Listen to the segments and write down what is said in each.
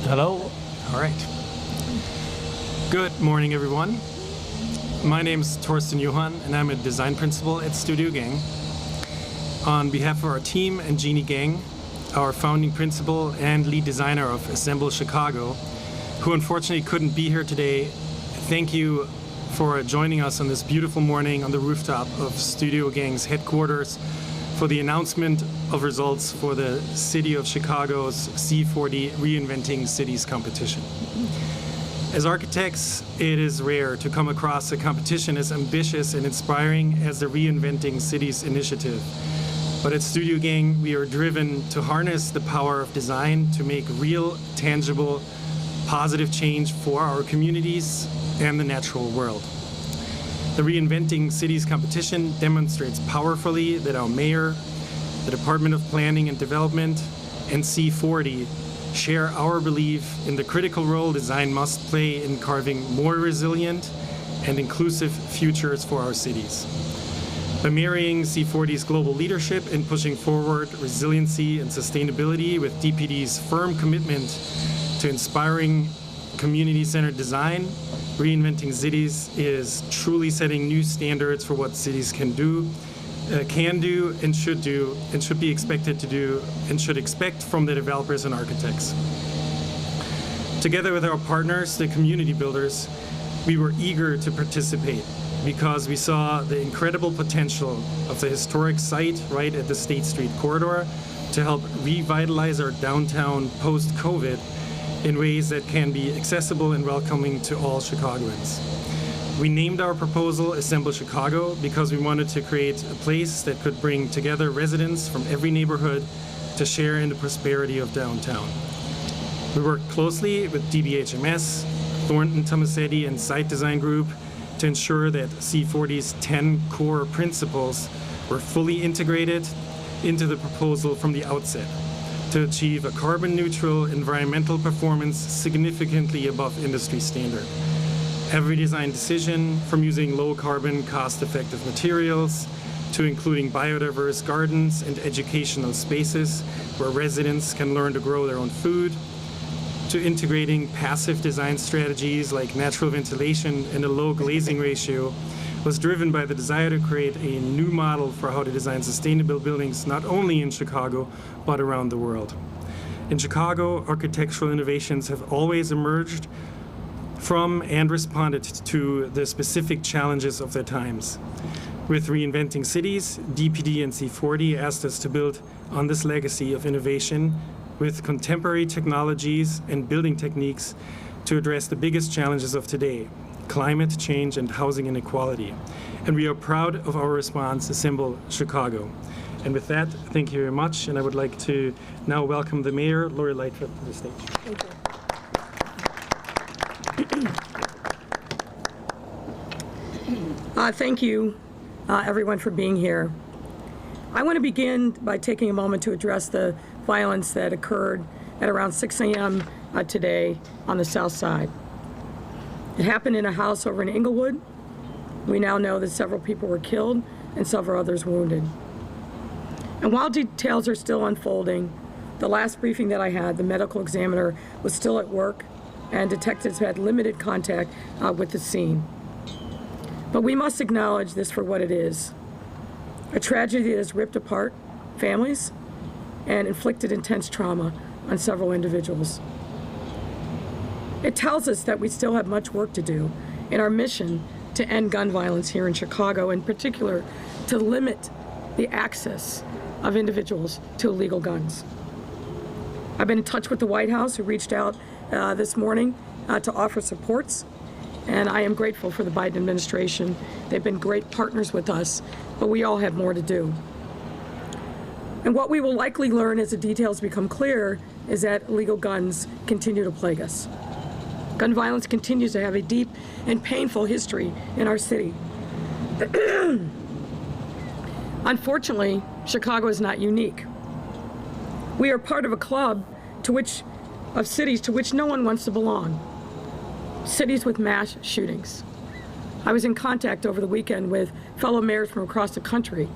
Hello. All right. Good morning, everyone. My name is Torsten Johann, and I'm a design principal at Studio Gang. On behalf of our team and Jeannie Gang, our founding principal and lead designer of Assemble Chicago, who unfortunately couldn't be here today, thank you for joining us on this beautiful morning on the rooftop of Studio Gang's headquarters for the announcement of results for the City of Chicago's C40 Reinventing Cities competition. As architects, it is rare to come across a competition as ambitious and inspiring as the Reinventing Cities initiative. But at Studio Gang, we are driven to harness the power of design to make real, tangible, positive change for our communities and the natural world. The Reinventing Cities competition demonstrates powerfully that our mayor, the Department of Planning and Development, and C40 share our belief in the critical role design must play in carving more resilient and inclusive futures for our cities. By marrying C40's global leadership in pushing forward resiliency and sustainability with DPD's firm commitment to inspiring community-centered design, Reinventing Cities is truly setting new standards for what cities can do, and should be expected to do, and should expect from the developers and architects. Together with our partners, the community builders, we were eager to participate because we saw the incredible potential of the historic site right at the State Street corridor to help revitalize our downtown post-COVID in ways that can be accessible and welcoming to all Chicagoans. We named our proposal Assemble Chicago because we wanted to create a place that could bring together residents from every neighborhood to share in the prosperity of downtown. We worked closely with DBHMS, Thornton Tomasetti, and Site Design Group to ensure that C40's 10 core principles were fully integrated into the proposal from the outset, to achieve a carbon-neutral environmental performance significantly above industry standard. Every design decision, from using low-carbon, cost-effective materials, to including biodiverse gardens and educational spaces where residents can learn to grow their own food, to integrating passive design strategies like natural ventilation and a low glazing ratio, was driven by the desire to create a new model for how to design sustainable buildings not only in Chicago, but around the world. In Chicago, architectural innovations have always emerged from and responded to the specific challenges of their times. With Reinventing Cities, DPD and C40 asked us to build on this legacy of innovation with contemporary technologies and building techniques to address the biggest challenges of today: climate change and housing inequality. And we are proud of our response, Assemble Chicago. And with that, thank you very much. And I would like to now welcome the mayor, Lori Lightfoot, to the stage. Thank you. Thank you, everyone, for being here. I want to begin by taking a moment to address the violence that occurred at around 6 a.m. Today on the South Side. It happened in a house over in Inglewood. We now know that several people were killed and several others wounded. And while details are still unfolding, the last briefing that I had, the medical examiner was still at work, and detectives had limited contact with the scene. But we must acknowledge this for what it is: a tragedy that has ripped apart families and inflicted intense trauma on several individuals. It tells us that we still have much work to do in our mission to end gun violence here in Chicago, in particular to limit the access of individuals to illegal guns. I've been in touch with the White House, who reached out this morning to offer supports, and I am grateful for the Biden administration. They've been great partners with us, but we all have more to do. And what we will likely learn as the details become clear is that illegal guns continue to plague us. Gun violence continues to have a deep and painful history in our city. Unfortunately, Chicago is not unique. We are part of a club of cities to which no one wants to belong. Cities with mass shootings. I was in contact over the weekend with fellow mayors from across the country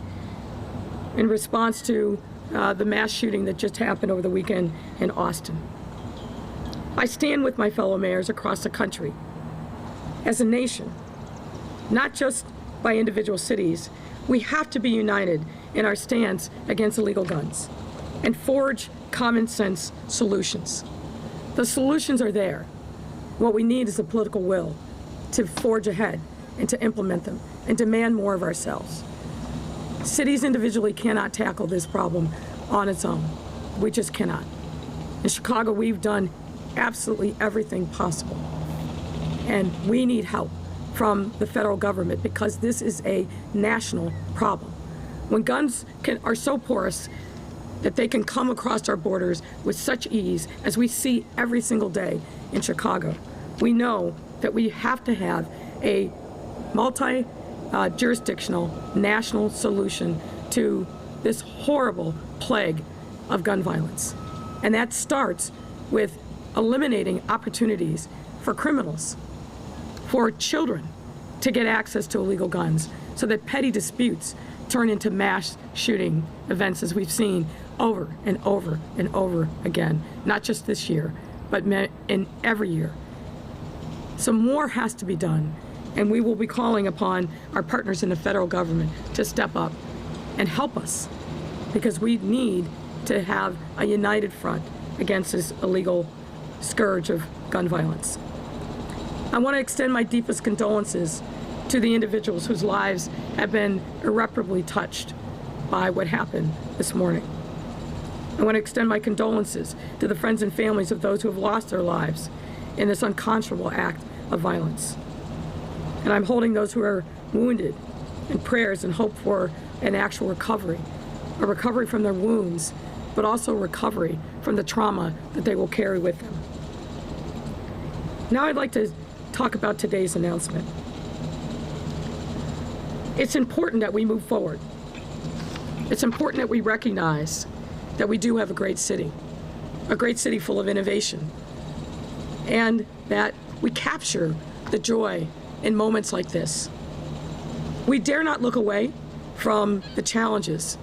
in response to the mass shooting that just happened over the weekend in Austin. I stand with my fellow mayors across the country. As a nation, not just by individual cities, we have to be united in our stance against illegal guns and forge common sense solutions. The solutions are there. What we need is a political will to forge ahead and to implement them and demand more of ourselves. Cities individually cannot tackle this problem on its own. We just cannot. In Chicago, we've done absolutely everything possible. And we need help from the federal government because this is a national problem. When guns are so porous that they can come across our borders with such ease as we see every single day in Chicago, we know that we have to have a multi-jurisdictional national solution to this horrible plague of gun violence. And that starts with eliminating opportunities for criminals, for children to get access to illegal guns so that petty disputes turn into mass shooting events as we've seen over and over and over again, not just this year, but in every year. So more has to be done, and we will be calling upon our partners in the federal government to step up and help us because we need to have a united front against this illegal scourge of gun violence. I want to extend my deepest condolences to the individuals whose lives have been irreparably touched by what happened this morning. I want to extend my condolences to the friends and families of those who have lost their lives in this unconscionable act of violence. And I'm holding those who are wounded in prayers and hope for an actual recovery, a recovery from their wounds, but also recovery from the trauma that they will carry with them. Now I'd like to talk about today's announcement. It's important that we move forward. It's important that we recognize that we do have a great city full of innovation, and that we capture the joy in moments like this. We dare not look away from the challenges,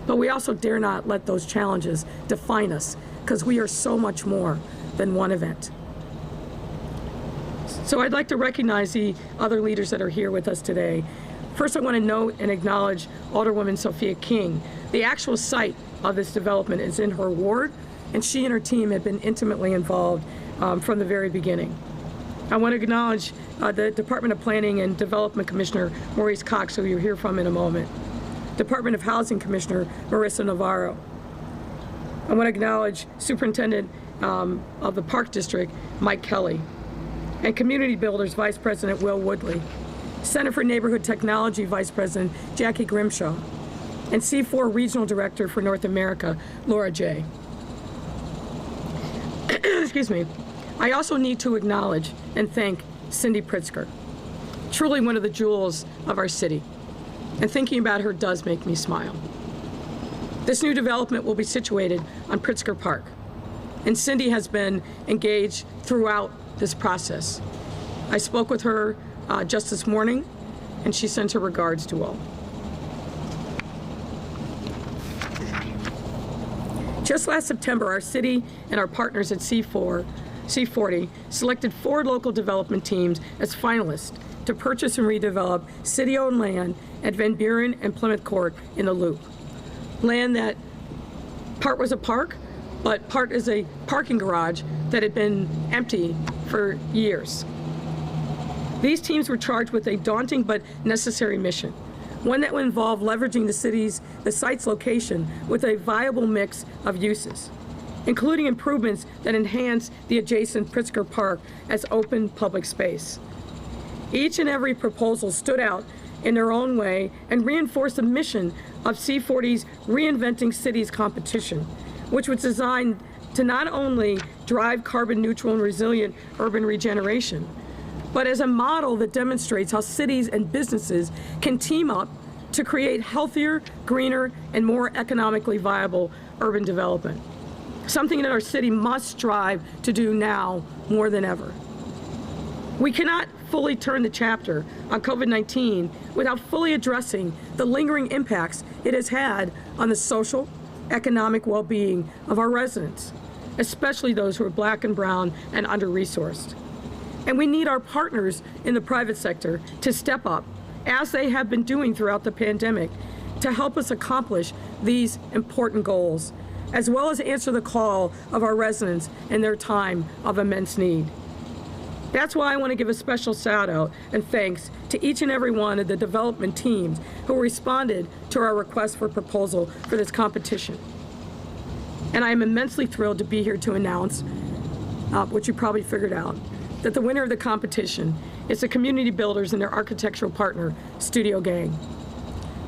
but we also dare not let those challenges define us, because we are so much more than one event. So I'd like to recognize the other leaders that are here with us today. First, I want to note and acknowledge Alderwoman Sophia King. The actual site of this development is in her ward, and she and her team have been intimately involved from the very beginning. I want to acknowledge the Department of Planning and Development Commissioner Maurice Cox, who you'll hear from in a moment. Department of Housing Commissioner Marissa Navarro. I want to acknowledge Superintendent of the Park District, Mike Kelly, and Community Builders Vice President Will Woodley, Center for Neighborhood Technology Vice President Jackie Grimshaw, and C4 Regional Director for North America, Laura J. Excuse me. I also need to acknowledge and thank Cindy Pritzker, truly one of the jewels of our city. And thinking about her does make me smile. This new development will be situated on Pritzker Park, and Cindy has been engaged throughout this process. I spoke with her just this morning, and she sent her regards to all. Just last September, our city and our partners at C40 selected 4 local development teams as finalists to purchase and redevelop city-owned land at Van Buren and Plymouth Court in the Loop. Land that part was a park, but part is a parking garage that had been empty for years. These teams were charged with a daunting but necessary mission, one that would involve leveraging the site's location with a viable mix of uses, including improvements that enhance the adjacent Pritzker Park as open public space. Each and every proposal stood out in their own way and reinforced the mission of C40's Reinventing Cities competition, which was designed to not only drive carbon neutral and resilient urban regeneration, but as a model that demonstrates how cities and businesses can team up to create healthier, greener, and more economically viable urban development. Something that our city must strive to do now more than ever. We cannot fully turn the chapter on COVID-19 without fully addressing the lingering impacts it has had on the social, economic well-being of our residents, especially those who are Black and brown and under-resourced. And we need our partners in the private sector to step up, as they have been doing throughout the pandemic, to help us accomplish these important goals, as well as answer the call of our residents in their time of immense need. That's why I want to give a special shout out and thanks to each and every one of the development teams who responded to our request for proposal for this competition. And I am immensely thrilled to be here to announce, which you probably figured out, that the winner of the competition is the Community Builders and their architectural partner, Studio Gang.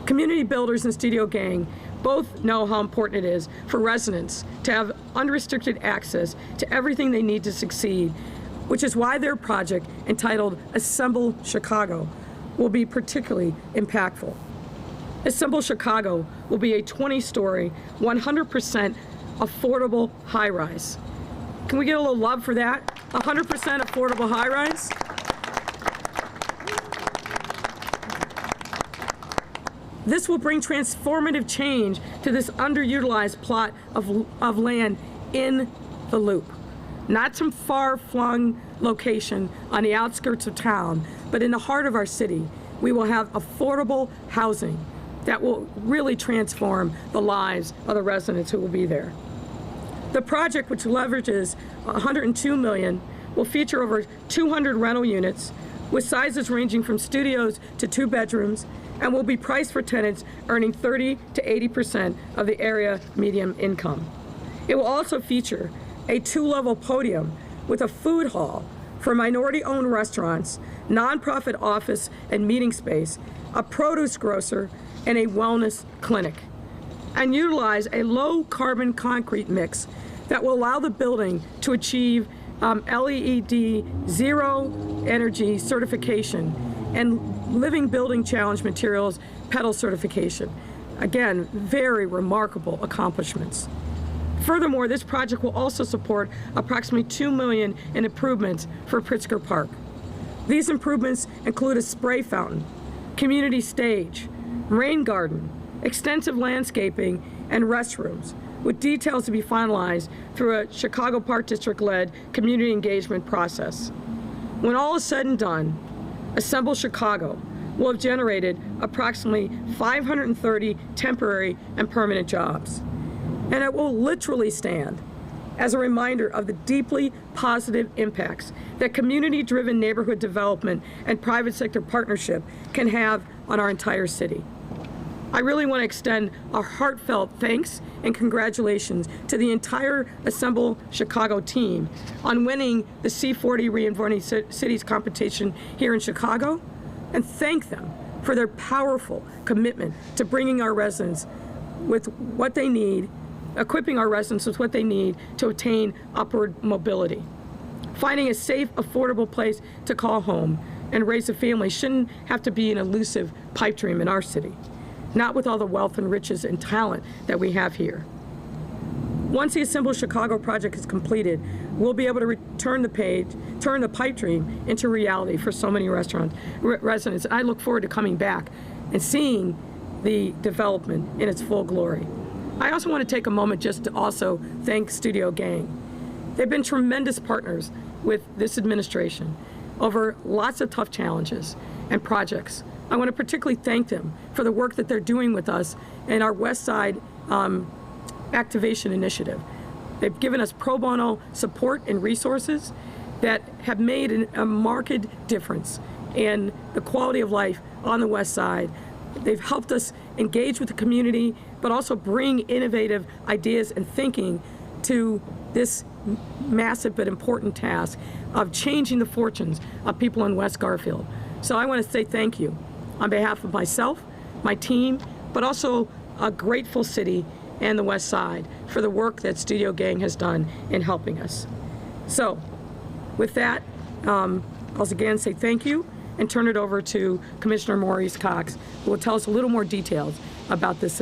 Community Builders and Studio Gang both know how important it is for residents to have unrestricted access to everything they need to succeed, which is why their project, entitled Assemble Chicago, will be particularly impactful. Assemble Chicago will be a 20-story, 100% affordable high-rise. Can we get a little love for that? 100% affordable high-rise? This will bring transformative change to this underutilized plot of land in the Loop. Not some far-flung location on the outskirts of town, but in the heart of our city. We will have affordable housing that will really transform the lives of the residents who will be there. The project, which leverages $102 million, will feature over 200 rental units with sizes ranging from studios to 2 bedrooms, and will be priced for tenants earning 30 to 80% of the area median income. It will also feature a 2-level podium with a food hall for minority-owned restaurants, nonprofit office and meeting space, a produce grocer, and a wellness clinic, and utilize a low-carbon concrete mix that will allow the building to achieve LEED Zero Energy certification and Living Building Challenge Materials PETAL certification. Again, very remarkable accomplishments. Furthermore, this project will also support approximately $2 million in improvements for Pritzker Park. These improvements include a spray fountain, community stage, rain garden, extensive landscaping, and restrooms, with details to be finalized through a Chicago Park District-led community engagement process. When all is said and done, Assemble Chicago will have generated approximately 530 temporary and permanent jobs. And it will literally stand as a reminder of the deeply positive impacts that community-driven neighborhood development and private sector partnership can have on our entire city. I really want to extend a heartfelt thanks and congratulations to the entire Assemble Chicago team on winning the C40 Reinventing Cities competition here in Chicago, and thank them for their powerful commitment to bringing our residents with what they need, equipping our residents with what they need to attain upward mobility. Finding a safe, affordable place to call home and raise a family shouldn't have to be an elusive pipe dream in our city, not with all the wealth and riches and talent that we have here. Once the Assemble Chicago project is completed, we'll be able to turn the pipe dream into reality for so many residents. I look forward to coming back and seeing the development in its full glory. I also want to take a moment just to also thank Studio Gang. They've been tremendous partners with this administration over lots of tough challenges and projects. I want to particularly thank them for the work that they're doing with us in our West Side Activation Initiative. They've given us pro bono support and resources that have made a marked difference in the quality of life on the West Side. They've helped us engage with the community, but also bring innovative ideas and thinking to this massive but important task of changing the fortunes of people in West Garfield. So I want to say thank you on behalf of myself, my team, but also a grateful city and the West Side for the work that Studio Gang has done in helping us. So with that, I'll again say thank you and turn it over to Commissioner Maurice Cox, who will tell us a little more details about this,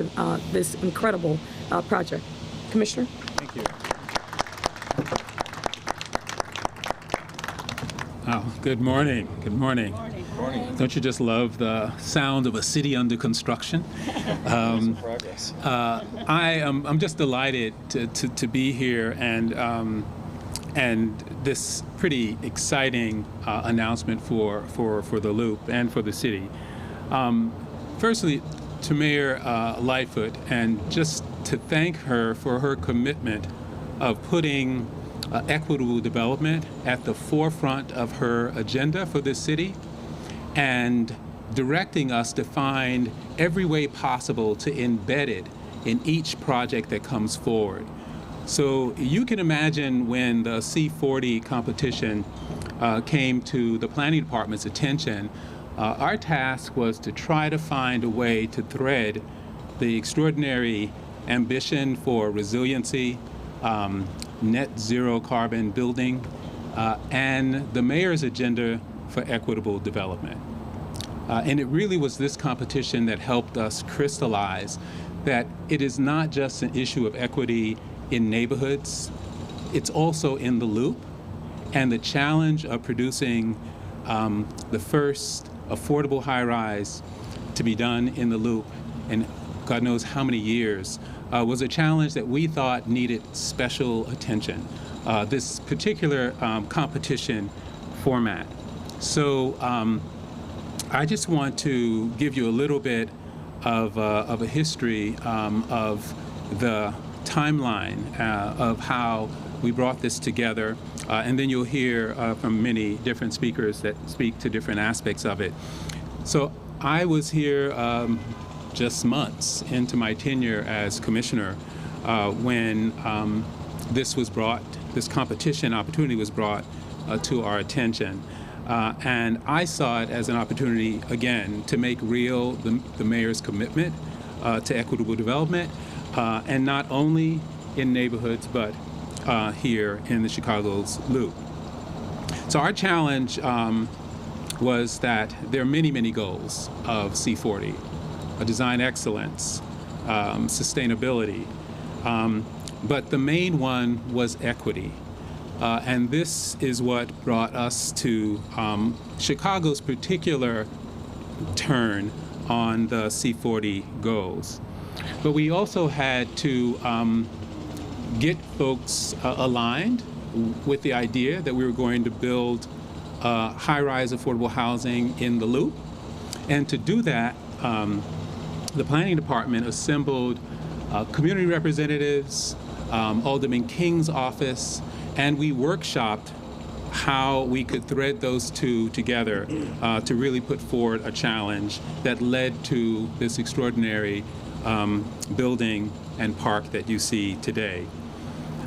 this incredible project. Commissioner? Thank you. Oh, good morning. Good morning. Morning. Don't you just love the sound of a city under construction? Progress. I'm just delighted to be here and this pretty exciting announcement for the Loop and for the city. Firstly, to Mayor Lightfoot, and just to thank her for her commitment of putting equitable development at the forefront of her agenda for this city, and directing us to find every way possible to embed it in each project that comes forward. So you can imagine when the C40 competition came to the planning department's attention, our task was to try to find a way to thread the extraordinary ambition for resiliency, net zero carbon building, and the mayor's agenda for equitable development. And it really was this competition that helped us crystallize that it is not just an issue of equity in neighborhoods, it's also in the Loop, and the challenge of producing the first affordable high-rise to be done in the Loop, and God knows how many years, was a challenge that we thought needed special attention, this particular competition format. So I just want to give you a little bit of a history of the timeline of how we brought this together, and then you'll hear from many different speakers that speak to different aspects of it. So I was here just months into my tenure as commissioner when this competition opportunity was brought to our attention. And I saw it as an opportunity, again, to make real the mayor's commitment to equitable development, and not only in neighborhoods, but here in the Chicago's Loop. So our challenge was that there are many, many goals of C40, design excellence, sustainability, but the main one was equity. And this is what brought us to Chicago's particular turn on the C40 goals. But we also had to get folks aligned with the idea that we were going to build high-rise affordable housing in the Loop. And to do that, the planning department assembled community representatives, Alderman King's office, and we workshopped how we could thread those two together to really put forward a challenge that led to this extraordinary building and park that you see today.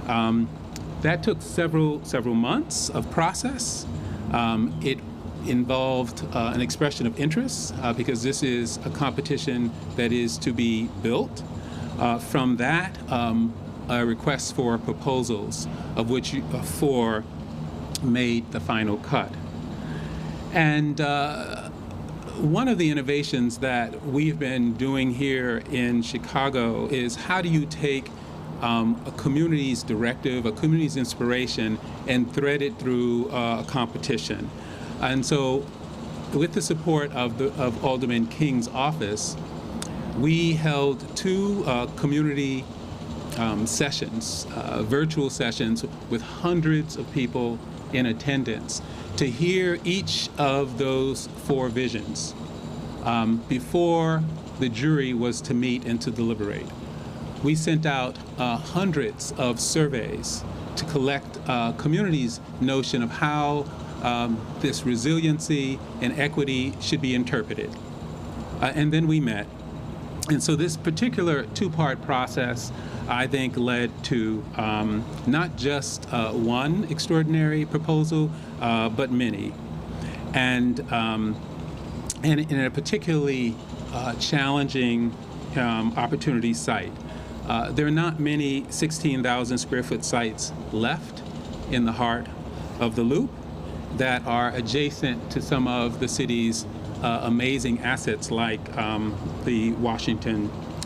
That took several months of process. It involved an expression of interest because this is a competition that is to be built. From that, a request for proposals, of which 4 made the final cut. And one of the innovations that we've been doing here in Chicago is how do you take a community's directive, a community's inspiration, and thread it through a competition. And so with the support of Alderman King's office, we held 2 community sessions, virtual sessions with hundreds of people in attendance to hear each of those 4 visions before the jury was to meet and to deliberate. We sent out hundreds of surveys to collect community's notion of how this resiliency and equity should be interpreted. And then we met. And so this particular 2-part process, I think, led to not just one extraordinary proposal, but many. And in a particularly challenging opportunity site. There are not many 16,000 square foot sites left in the heart of the Loop that are adjacent to some of the city's amazing assets like the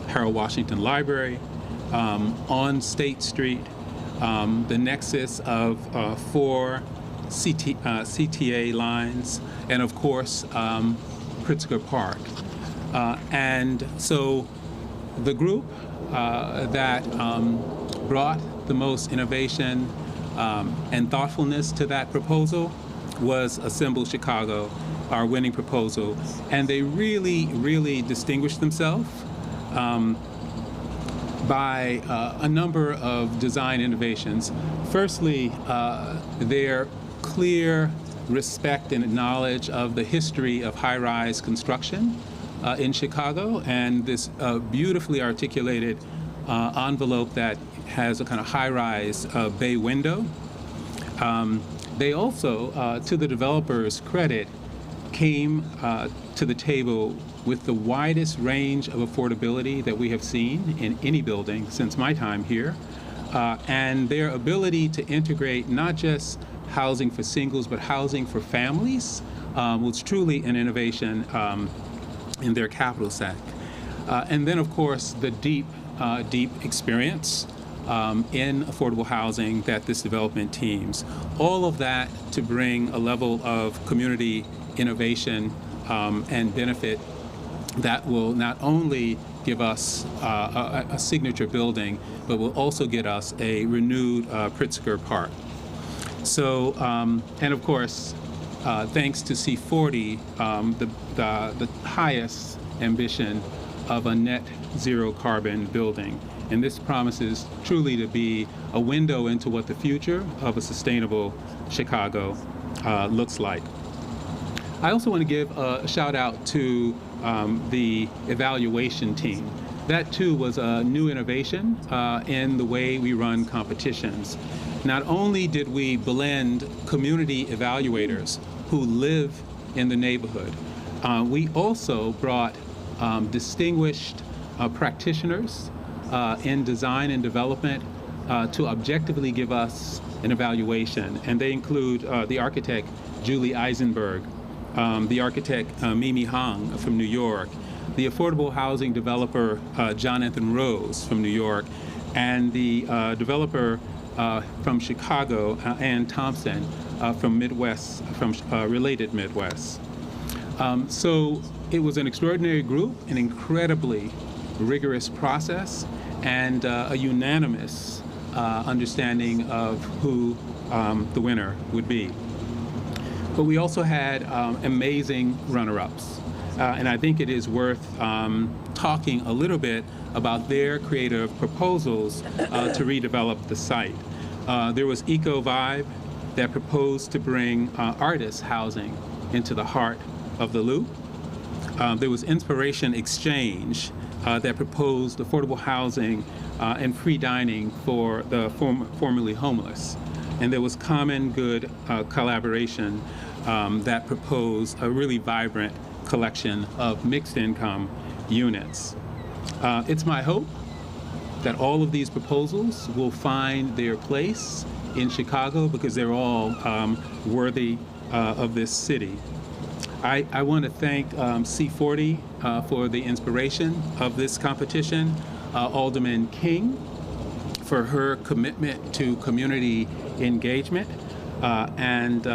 Harold Washington Library, on State Street, the nexus of 4 CTA lines, and of course, Pritzker Park. And so the group that brought the most innovation and thoughtfulness to that proposal was Assemble Chicago, our winning proposal. And they really, really distinguished themselves by a number of design innovations. Firstly, their clear respect and knowledge of the history of high-rise construction in Chicago, and this beautifully articulated envelope that has a kind of high-rise bay window. They also, to the developers' credit, came to the table with the widest range of affordability that we have seen in any building since my time here, and their ability to integrate not just housing for singles, but housing for families was truly an innovation in their capital stack. And then, of course, the deep experience in affordable housing that this development teams. All of that to bring a level of community innovation and benefit that will not only give us a signature building, but will also get us a renewed Pritzker Park. So, and of course, thanks to C40, the highest ambition of a net zero carbon building. And this promises truly to be a window into what the future of a sustainable Chicago looks like. I also want to give a shout out to the evaluation team. That too was a new innovation in the way we run competitions. Not only did we blend community evaluators who live in the neighborhood, we also brought distinguished practitioners in design and development to objectively give us an evaluation. And they include the architect Julie Eisenberg, the architect Mimi Hong from New York, the affordable housing developer Jonathan Rose from New York, and the developer from Chicago, Ann Thompson, from Midwest, from Related Midwest. So it was an extraordinary group, an incredibly rigorous process, and a unanimous understanding of who the winner would be. But we also had amazing runner-ups. And I think it is worth talking a little bit about their creative proposals to redevelop the site. There was Eco Vibe that proposed to bring artist housing into the heart of the Loop. There was Inspiration Exchange that proposed affordable housing and free dining for the formerly homeless. And there was Common Good Collaboration that proposed a really vibrant collection of mixed income units. It's my hope that all of these proposals will find their place in Chicago because they're all worthy of this city. I want to thank C40 for the inspiration of this competition, Alderman King for her commitment to community engagement, and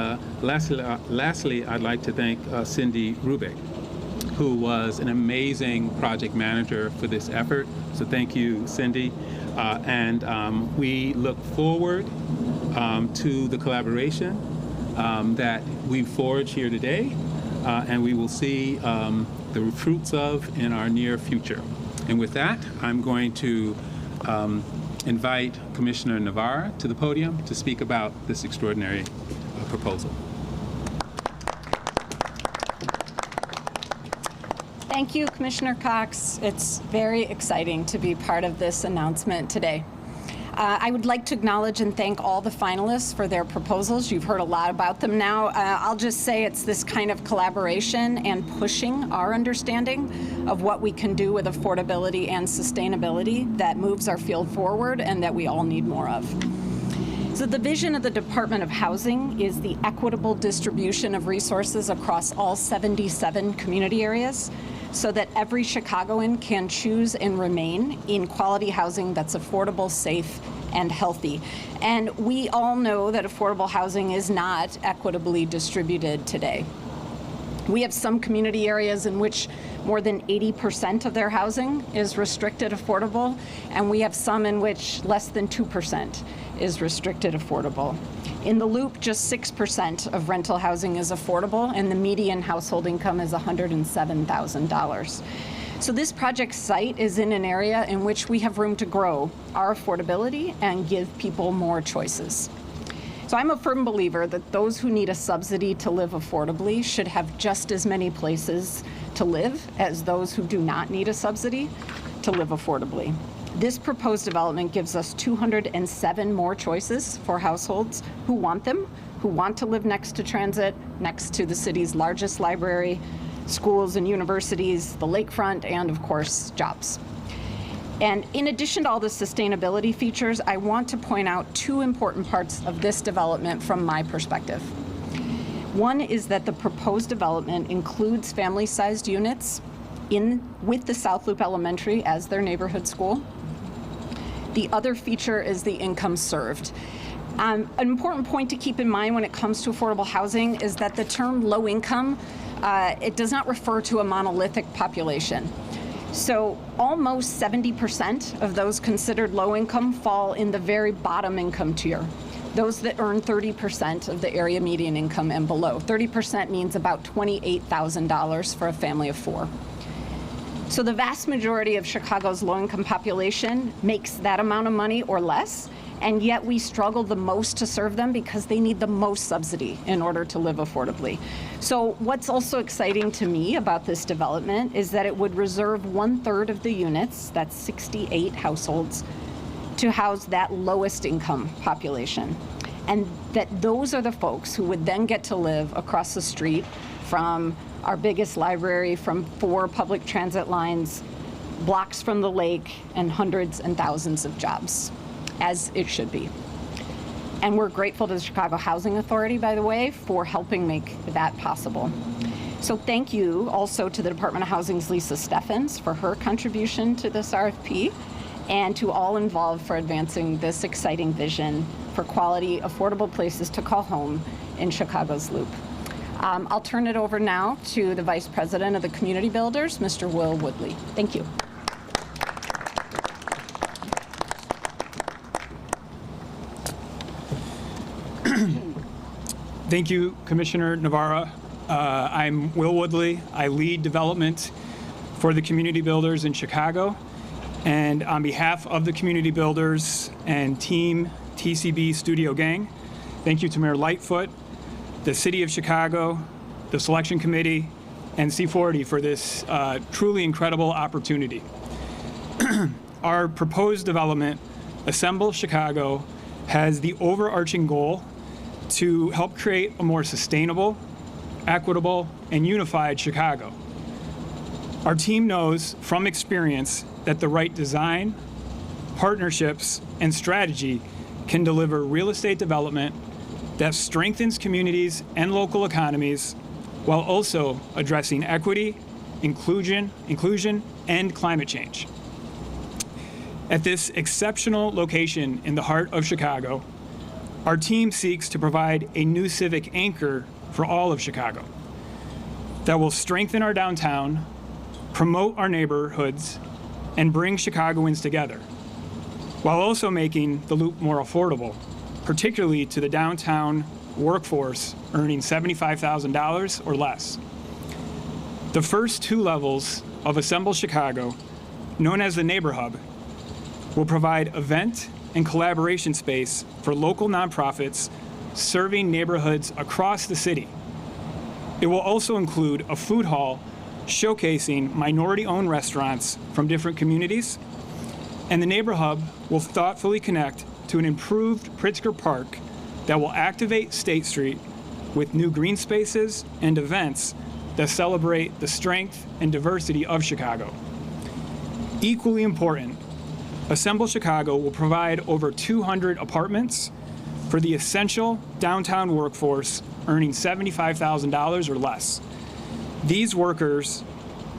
lastly, I'd like to thank Cindy Rubik, who was an amazing project manager for this effort. So thank you, Cindy. And we look forward to the collaboration that we forged here today, and we will see the fruits of in our near future. And with that, I'm going to invite Commissioner Navarre to the podium to speak about this extraordinary proposal. Thank you, Commissioner Cox. It's very exciting to be part of this announcement today. I would like to acknowledge and thank all the finalists for their proposals. You've heard a lot about them now. I'll just say it's this kind of collaboration and pushing our understanding of what we can do with affordability and sustainability that moves our field forward and that we all need more of. So the vision of the Department of Housing is the equitable distribution of resources across all 77 community areas so that every Chicagoan can choose and remain in quality housing that's affordable, safe, and healthy. And we all know that affordable housing is not equitably distributed today. We have some community areas in which more than 80% of their housing is restricted affordable, and we have some in which less than 2% is restricted affordable. In the Loop, just 6% of rental housing is affordable, and the median household income is $107,000. So this project site is in an area in which we have room to grow our affordability and give people more choices. So I'm a firm believer that those who need a subsidy to live affordably should have just as many places to live as those who do not need a subsidy to live affordably. This proposed development gives us 207 more choices for households who want them, who want to live next to transit, next to the city's largest library, schools and universities, the lakefront, and of course, jobs. And in addition to all the sustainability features, I want to point out two important parts of this development from my perspective. One is that the proposed development includes family-sized units with the South Loop Elementary as their neighborhood school. The other feature is the income served. An important point to keep in mind when it comes to affordable housing is that the term low income, it does not refer to a monolithic population. So almost 70% of those considered low income fall in the very bottom income tier, those that earn 30% of the area median income and below. 30% means about $28,000 for a family of four. So the vast majority of Chicago's low-income population makes that amount of money or less, and yet we struggle the most to serve them because they need the most subsidy in order to live affordably. So what's also exciting to me about this development is that it would reserve 1/3 of the units, that's 68 households, to house that lowest income population. And that those are the folks who would then get to live across the street from our biggest library, from 4 public transit lines, blocks from the lake, and hundreds and thousands of jobs, as it should be. And we're grateful to the Chicago Housing Authority, by the way, for helping make that possible. So thank you also to the Department of Housing's Lisa Steffens for her contribution to this RFP, and to all involved for advancing this exciting vision for quality, affordable places to call home in Chicago's Loop. I'll turn it over now to the Vice President of the Community Builders, Mr. Will Woodley. Thank you. Thank you, Commissioner Navarra. I'm Will Woodley. I lead development for the Community Builders in Chicago. And on behalf of the Community Builders and Team TCB Studio Gang, thank you to Mayor Lightfoot, the City of Chicago, the Selection Committee, and C40 for this truly incredible opportunity. Our proposed development, Assemble Chicago, has the overarching goal to help create a more sustainable, equitable, and unified Chicago. Our team knows from experience that the right design, partnerships, and strategy can deliver real estate development that strengthens communities and local economies while also addressing equity, inclusion, and climate change. At this exceptional location in the heart of Chicago, our team seeks to provide a new civic anchor for all of Chicago that will strengthen our downtown, promote our neighborhoods, and bring Chicagoans together, while also making the Loop more affordable, particularly to the downtown workforce earning $75,000 or less. The first 2 levels of Assemble Chicago, known as the Neighbor Hub, will provide event and collaboration space for local nonprofits serving neighborhoods across the city. It will also include a food hall showcasing minority-owned restaurants from different communities, and the Neighbor Hub will thoughtfully connect to an improved Pritzker Park that will activate State Street with new green spaces and events that celebrate the strength and diversity of Chicago. Equally important, Assemble Chicago will provide over 200 apartments for the essential downtown workforce earning $75,000 or less. These workers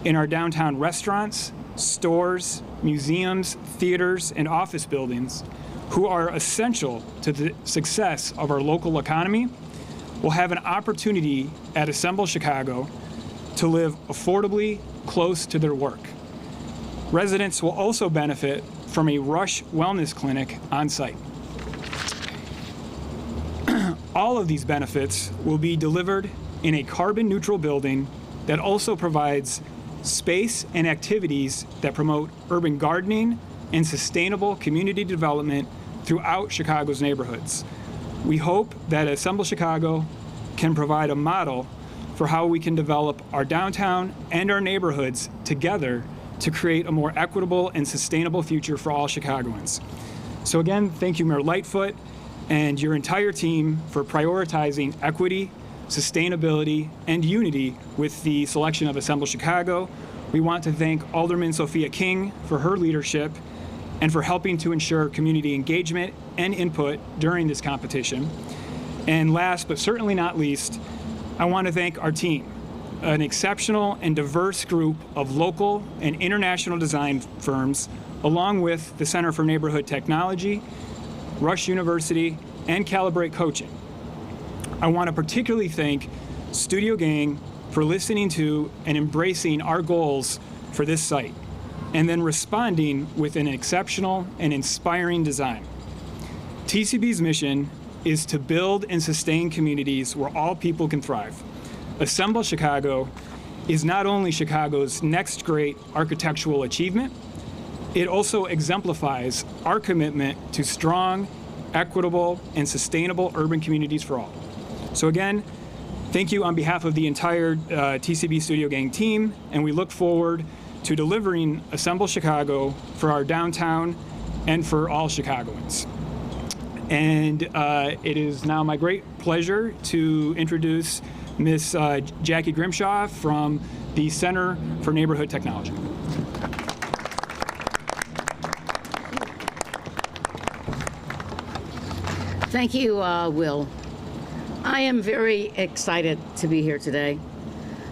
in our downtown restaurants, stores, museums, theaters, and office buildings who are essential to the success of our local economy, will have an opportunity at Assemble Chicago to live affordably close to their work. Residents will also benefit from a Rush Wellness Clinic on site. All of these benefits will be delivered in a carbon-neutral building that also provides space and activities that promote urban gardening and sustainable community development throughout Chicago's neighborhoods. We hope that Assemble Chicago can provide a model for how we can develop our downtown and our neighborhoods together to create a more equitable and sustainable future for all Chicagoans. So again, thank you, Mayor Lightfoot, and your entire team for prioritizing equity, sustainability, and unity with the selection of Assemble Chicago. We want to thank Alderman Sophia King for her leadership and for helping to ensure community engagement and input during this competition. And last but certainly not least, I want to thank our team, an exceptional and diverse group of local and international design firms, along with the Center for Neighborhood Technology, Rush University, and Calibrate Coaching. I want to particularly thank Studio Gang for listening to and embracing our goals for this site, and then responding with an exceptional and inspiring design. TCB's mission is to build and sustain communities where all people can thrive. Assemble Chicago is not only Chicago's next great architectural achievement, it also exemplifies our commitment to strong, equitable, and sustainable urban communities for all. So again, thank you on behalf of the entire TCB Studio Gang team, and we look forward to delivering Assemble Chicago for our downtown and for all Chicagoans. And it is now my great pleasure to introduce Ms. Jackie Grimshaw from the Center for Neighborhood Technology. Thank you, Will. I am very excited to be here today,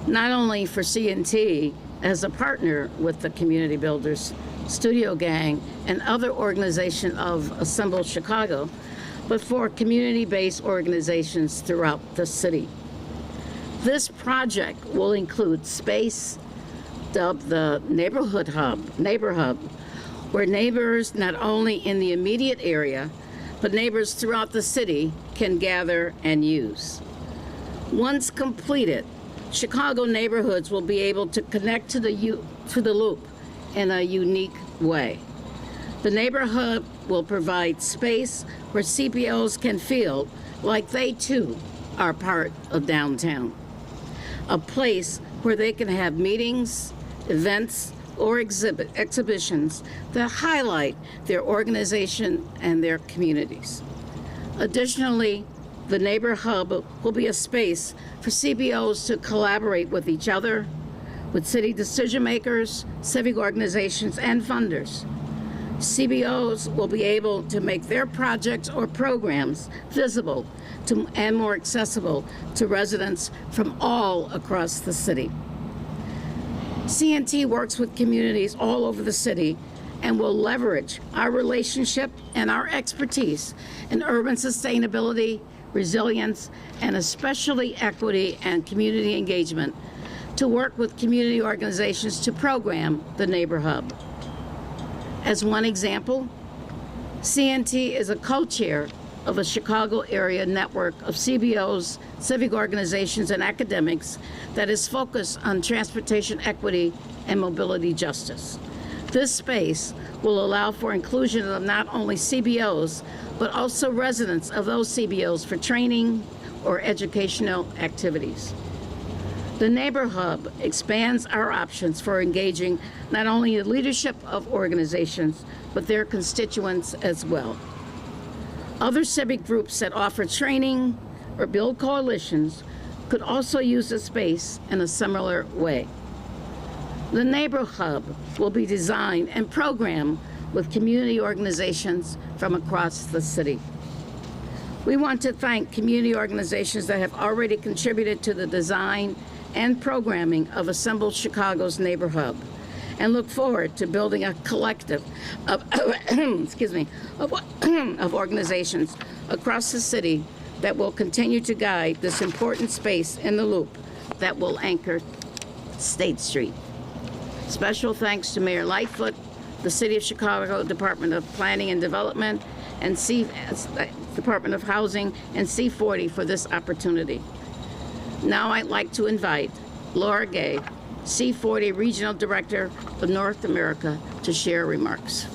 not only for C&T as a partner with the Community Builders, Studio Gang, and other organizations of Assemble Chicago, but for community-based organizations throughout the city. This project will include space dubbed the Neighbor Hub, where neighbors not only in the immediate area, but neighbors throughout the city can gather and use. Once completed, Chicago neighborhoods will be able to connect to the loop in a unique way. The Neighbor Hub will provide space where CBOs can feel like they too are part of downtown. A place where they can have meetings, events, or exhibitions that highlight their organization and their communities. Additionally, the Neighbor Hub will be a space for CBOs to collaborate with each other, with city decision makers, civic organizations, and funders. CBOs will be able to make their projects or programs visible and more accessible to residents from all across the city. C&T works with communities all over the city and will leverage our relationship and our expertise in urban sustainability, resilience, and especially equity and community engagement to work with community organizations to program the Neighbor Hub. As one example, C&T is a co-chair of a Chicago area network of CBOs, civic organizations, and academics that is focused on transportation equity and mobility justice. This space will allow for inclusion of not only CBOs, but also residents of those CBOs for training or educational activities. The Neighbor Hub expands our options for engaging not only the leadership of organizations, but their constituents as well. Other civic groups that offer training or build coalitions could also use the space in a similar way. The Neighbor Hub will be designed and programmed with community organizations from across the city. We want to thank community organizations that have already contributed to the design and programming of Assemble Chicago's Neighbor Hub, and look forward to building a collective of, of organizations across the city that will continue to guide this important space in the loop that will anchor State Street. Special thanks to Mayor Lightfoot, the City of Chicago Department of Planning and Development, and Department of Housing and C40 for this opportunity. Now I'd like to invite Laura Gay, C40 Regional Director of North America, to share remarks.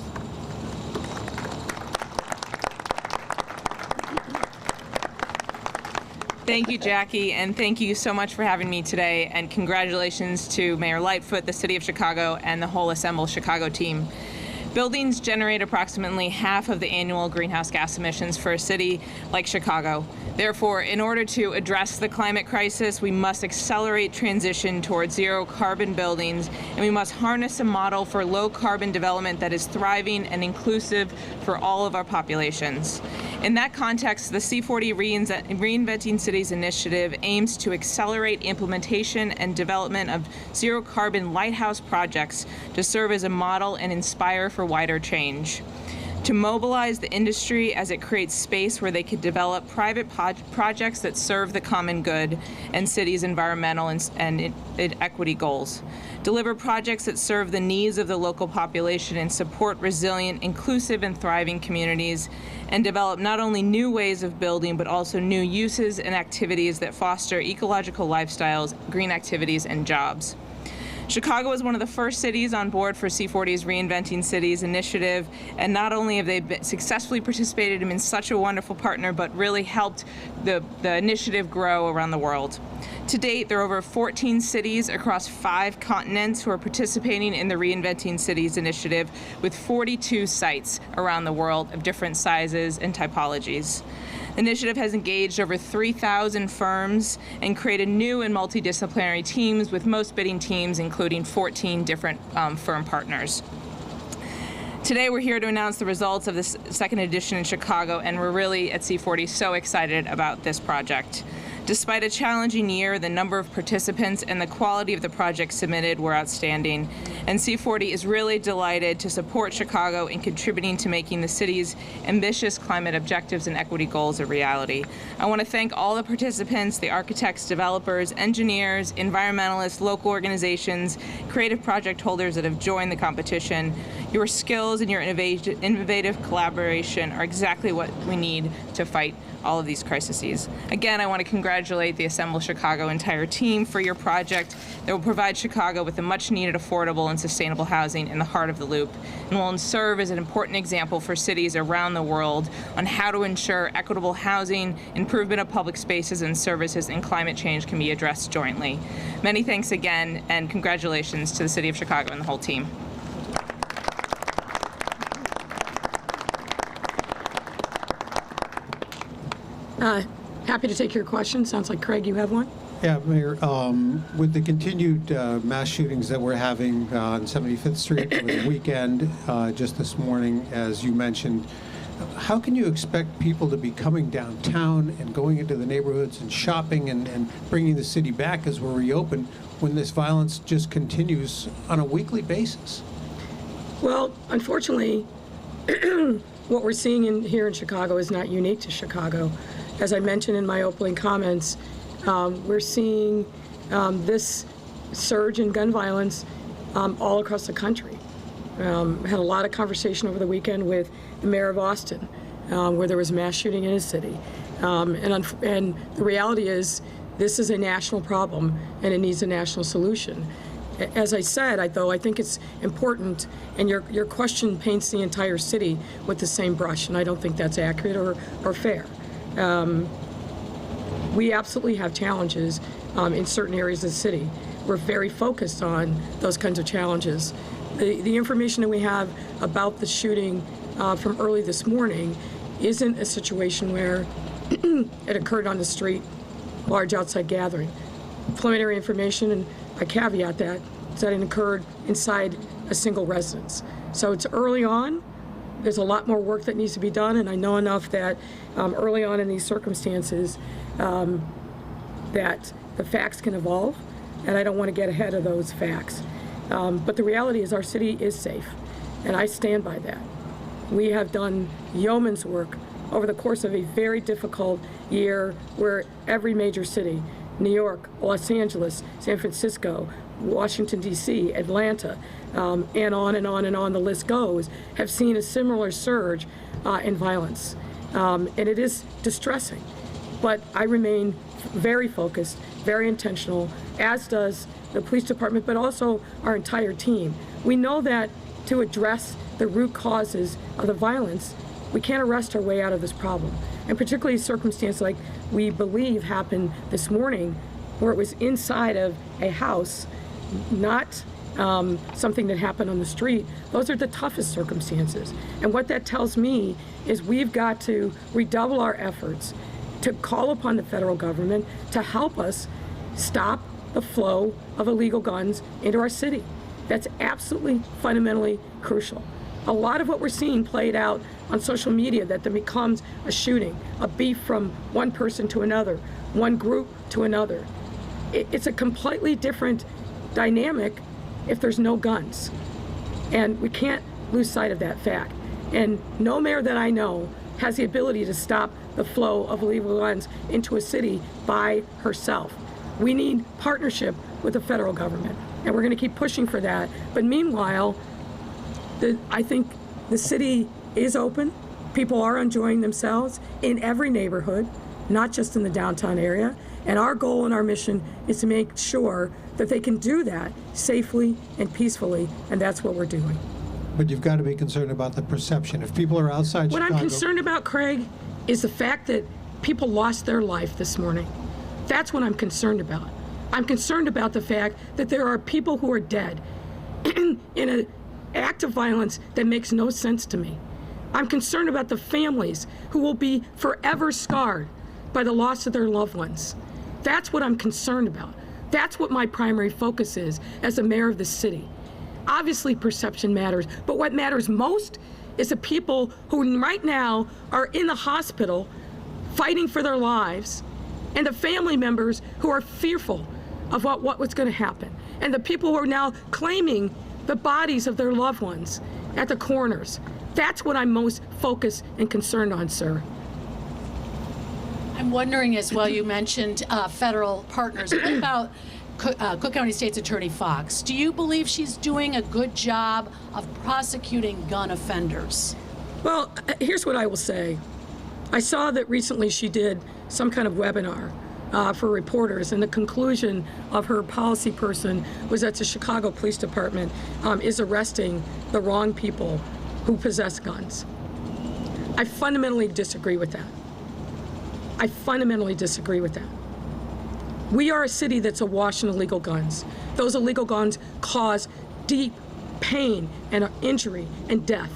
Thank you, Jackie, and thank you so much for having me today, and congratulations to Mayor Lightfoot, the City of Chicago, and the whole Assemble Chicago team. Buildings generate approximately half of the annual greenhouse gas emissions for a city like Chicago. Therefore, in order to address the climate crisis, we must accelerate transition towards zero carbon buildings, and we must harness a model for low carbon development that is thriving and inclusive for all of our populations. In that context, the C40 Reinventing Cities initiative aims to accelerate implementation and development of zero carbon lighthouse projects to serve as a model and inspire for wider change. To mobilize the industry as it creates space where they could develop private projects that serve the common good and cities' environmental and equity goals. Deliver projects that serve the needs of the local population and support resilient, inclusive, and thriving communities, and develop not only new ways of building, but also new uses and activities that foster ecological lifestyles, green activities, and jobs. Chicago is one of the first cities on board for C40's Reinventing Cities initiative, and not only have they successfully participated and been such a wonderful partner, but really helped the initiative grow around the world. To date, there are over 14 cities across 5 continents who are participating in the Reinventing Cities initiative, with 42 sites around the world of different sizes and typologies. The initiative has engaged over 3,000 firms and created new and multidisciplinary teams, with most bidding teams including 14 different firm partners. Today we're here to announce the results of this second edition in Chicago, and we're really at C40 so excited about this project. Despite a challenging year, the number of participants and the quality of the projects submitted were outstanding, and C40 is really delighted to support Chicago in contributing to making the city's ambitious climate objectives and equity goals a reality. I want to thank all the participants, the architects, developers, engineers, environmentalists, local organizations, creative project holders that have joined the competition. Your skills and your innovative collaboration are exactly what we need to fight all of these crises. Again, I want to congratulate the Assemble Chicago entire team for your project that will provide Chicago with a much needed affordable and sustainable housing in the heart of the loop, and will serve as an important example for cities around the world on how to ensure equitable housing, improvement of public spaces and services, and climate change can be addressed jointly. Many thanks again, and congratulations to the City of Chicago and the whole team. Happy to take your question. Sounds like, Craig, you have one? Yeah, Mayor, with the continued mass shootings that we're having on 75th Street over the weekend, just this morning, as you mentioned, how can you expect people to be coming downtown and going into the neighborhoods and shopping and bringing the city back as we're reopened when this violence just continues on a weekly basis? Well, unfortunately, what we're seeing here in Chicago is not unique to Chicago. As I mentioned in my opening comments, we're seeing this surge in gun violence all across the country. Had a lot of conversation over the weekend with the mayor of Austin, where there was a mass shooting in his city. And the reality is, this is a national problem, and it needs a national solution. As I said, I think it's important, and your question paints the entire city with the same brush, and I don't think that's accurate or fair. We absolutely have challenges in certain areas of the city. We're very focused on those kinds of challenges. The information that we have about the shooting from early this morning isn't a situation where it occurred on the street, large outside gathering. Preliminary information, and I caveat that, is that it occurred inside a single residence. So it's early on. There's a lot more work that needs to be done, and I know enough that early on in these circumstances that the facts can evolve, and I don't want to get ahead of those facts. But the reality is our city is safe, and I stand by that. We have done yeoman's work over the course of a very difficult year where every major city, New York, Los Angeles, San Francisco, Washington, D.C., Atlanta, and on and on and on the list goes, have seen a similar surge in violence. And it is distressing. But I remain very focused, very intentional, as does the police department, but also our entire team. We know that to address the root causes of the violence, we can't arrest our way out of this problem. And particularly a circumstance like we believe happened this morning, where it was inside of a house, not something that happened on the street. Those are the toughest circumstances. And what that tells me is we've got to redouble our efforts to call upon the federal government to help us stop the flow of illegal guns into our city. That's absolutely fundamentally crucial. A lot of what we're seeing played out on social media, that there becomes a shooting, a beef from one person to another, one group to another. It's a completely different dynamic if there's no guns. And we can't lose sight of that fact. And no mayor that I know has the ability to stop the flow of illegal guns into a city by herself. We need partnership with the federal government, and we're going to keep pushing for that. But meanwhile, I think the city is open. People are enjoying themselves in every neighborhood, not just in the downtown area. And our goal and our mission is to make sure that they can do that safely and peacefully, and that's what we're doing. But you've got to be concerned about the perception. If people are outside What Chicago... I'm concerned about, Craig, is the fact that people lost their life this morning. That's what I'm concerned about. I'm concerned about the fact that there are people who are dead in an act of violence that makes no sense to me. I'm concerned about the families who will be forever scarred by the loss of their loved ones. That's what I'm concerned about. That's what my primary focus is as the mayor of the city. Obviously, perception matters, but what matters most is the people who right now are in the hospital fighting for their lives, and the family members who are fearful of what was going to happen, and the people who are now claiming the bodies of their loved ones at the corners. That's what I'm most focused and concerned on, sir. I'm wondering as well, you mentioned federal partners. What about Cook County State's Attorney Fox? Do you believe she's doing a good job of prosecuting gun offenders? Well, here's what I will say. I saw that recently she did some kind of webinar for reporters, and the conclusion of her policy person was that the Chicago Police Department is arresting the wrong people who possess guns. I fundamentally disagree with that. I fundamentally disagree with that. We are a city that's awash in illegal guns. Those illegal guns cause deep pain and injury and death.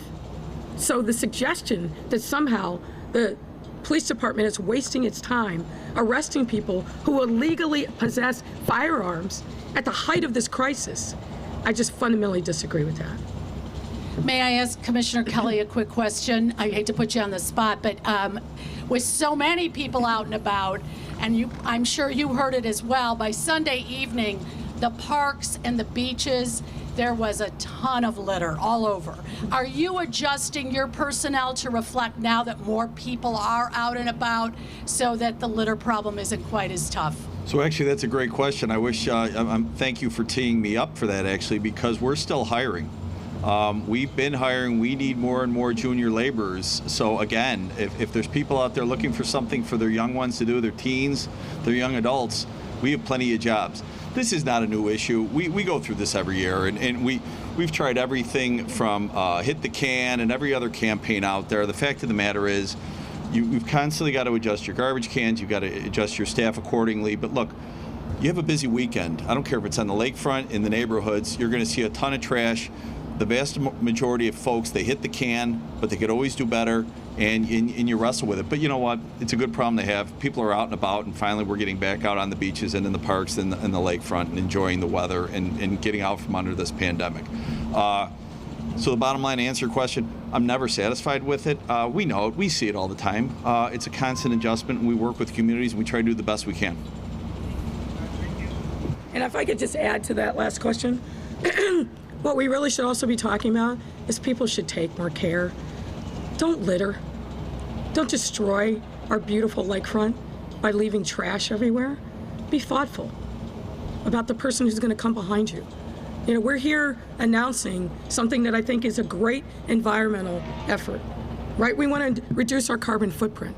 So the suggestion that somehow the police department is wasting its time arresting people who illegally possess firearms at the height of this crisis, I just fundamentally disagree with that. May I ask Commissioner Kelly a quick question? I hate to put you on the spot, but with so many people out and about, and I'm sure you heard it as well, by Sunday evening, the parks and the beaches, there was a ton of litter all over. Are you adjusting your personnel to reflect now that more people are out and about so that the litter problem isn't quite as tough? So actually, that's a great question. I wish, thank you for teeing me up for that, actually, because we're still hiring. We've been hiring. We need more and more junior laborers. So again, if there's people out there looking for something for their young ones to do, their teens, their young adults, we have plenty of jobs. This is not a new issue. We go through this every year, and we've tried everything from Hit the Can and every other campaign out there. The fact of the matter is, you've constantly got to adjust your garbage cans. You've got to adjust your staff accordingly. But look, you have a busy weekend. I don't care if it's on the lakefront, in the neighborhoods. You're going to see a ton of trash. The vast majority of folks, they hit the can, but they could always do better, and you wrestle with it. But you know what? It's a good problem to have. People are out and about, and finally we're getting back out on the beaches and in the parks and the lakefront and enjoying the weather and getting out from under this pandemic. So the bottom line, to answer your question, I'm never satisfied with it. We know it. We see it all the time. It's a constant adjustment, and we work with communities, and we try to do the best we can. And if I could just add to that last question, What we really should also be talking about is people should take more care. Don't litter. Don't destroy our beautiful lakefront by leaving trash everywhere. Be thoughtful about the person who's going to come behind you. You know, we're here announcing something that I think is a great environmental effort, right? We want to reduce our carbon footprint.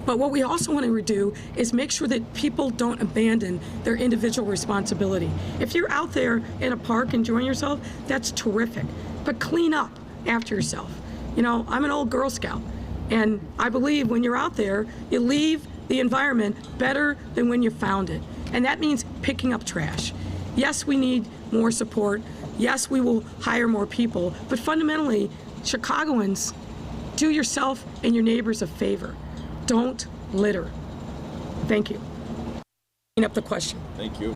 But what we also want to do is make sure that people don't abandon their individual responsibility. If you're out there in a park enjoying yourself, that's terrific. But clean up after yourself. You know, I'm an old Girl Scout, and I believe when you're out there, you leave the environment better than when you found it. And that means picking up trash. Yes, we need more support. Yes, we will hire more people. But fundamentally, Chicagoans, do yourself and your neighbors a favor. Don't litter. Thank you. Clean up the question. Thank you.